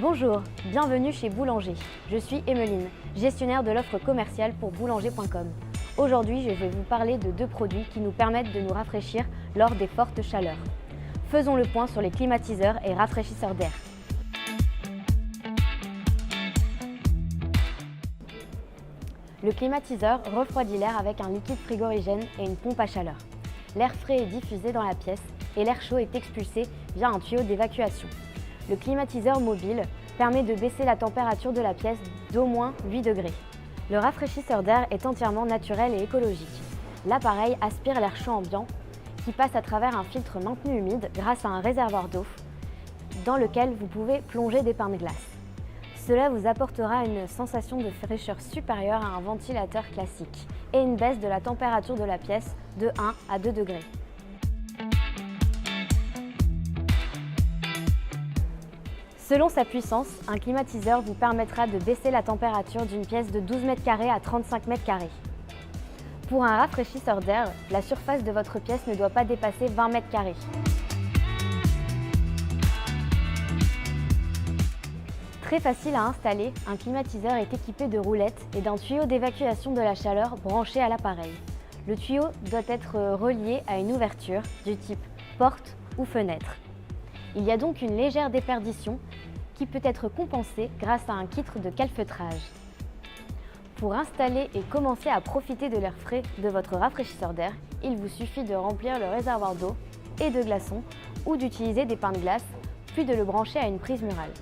Bonjour, bienvenue chez Boulanger. Je suis Emeline, gestionnaire de l'offre commerciale pour boulanger.com. Aujourd'hui, je vais vous parler de deux produits qui nous permettent de nous rafraîchir lors des fortes chaleurs. Faisons le point sur les climatiseurs et rafraîchisseurs d'air. Le climatiseur refroidit l'air avec un liquide frigorigène et une pompe à chaleur. L'air frais est diffusé dans la pièce et l'air chaud est expulsé via un tuyau d'évacuation. Le climatiseur mobile permet de baisser la température de la pièce d'au moins 8 degrés. Le rafraîchisseur d'air est entièrement naturel et écologique. L'appareil aspire l'air chaud ambiant qui passe à travers un filtre maintenu humide grâce à un réservoir d'eau dans lequel vous pouvez plonger des pains de glace. Cela vous apportera une sensation de fraîcheur supérieure à un ventilateur classique et une baisse de la température de la pièce de 1 à 2 degrés. Selon sa puissance, un climatiseur vous permettra de baisser la température d'une pièce de 12 m² à 35 m². Pour un rafraîchisseur d'air, la surface de votre pièce ne doit pas dépasser 20 m². Très facile à installer, un climatiseur est équipé de roulettes et d'un tuyau d'évacuation de la chaleur branché à l'appareil. Le tuyau doit être relié à une ouverture du type porte ou fenêtre. Il y a donc une légère déperdition qui peut être compensée grâce à un kit de calfeutrage. Pour installer et commencer à profiter de l'air frais de votre rafraîchisseur d'air, il vous suffit de remplir le réservoir d'eau et de glaçons ou d'utiliser des pains de glace, puis de le brancher à une prise murale.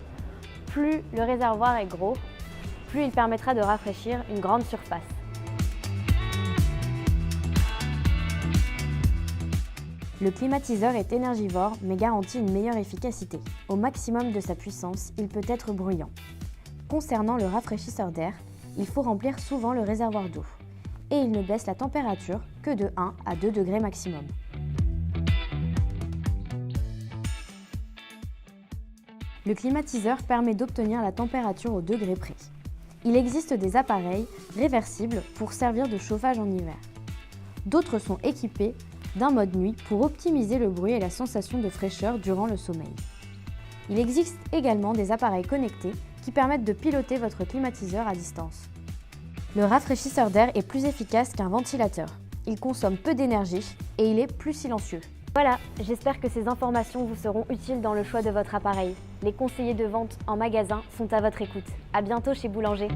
Plus le réservoir est gros, plus il permettra de rafraîchir une grande surface. Le climatiseur est énergivore mais garantit une meilleure efficacité. Au maximum de sa puissance, il peut être bruyant. Concernant le rafraîchisseur d'air, il faut remplir souvent le réservoir d'eau et il ne baisse la température que de 1 à 2 degrés maximum. Le climatiseur permet d'obtenir la température au degré près. Il existe des appareils réversibles pour servir de chauffage en hiver. D'autres sont équipés d'un mode nuit pour optimiser le bruit et la sensation de fraîcheur durant le sommeil. Il existe également des appareils connectés qui permettent de piloter votre climatiseur à distance. Le rafraîchisseur d'air est plus efficace qu'un ventilateur. Il consomme peu d'énergie et il est plus silencieux. Voilà, j'espère que ces informations vous seront utiles dans le choix de votre appareil. Les conseillers de vente en magasin sont à votre écoute. À bientôt chez Boulanger.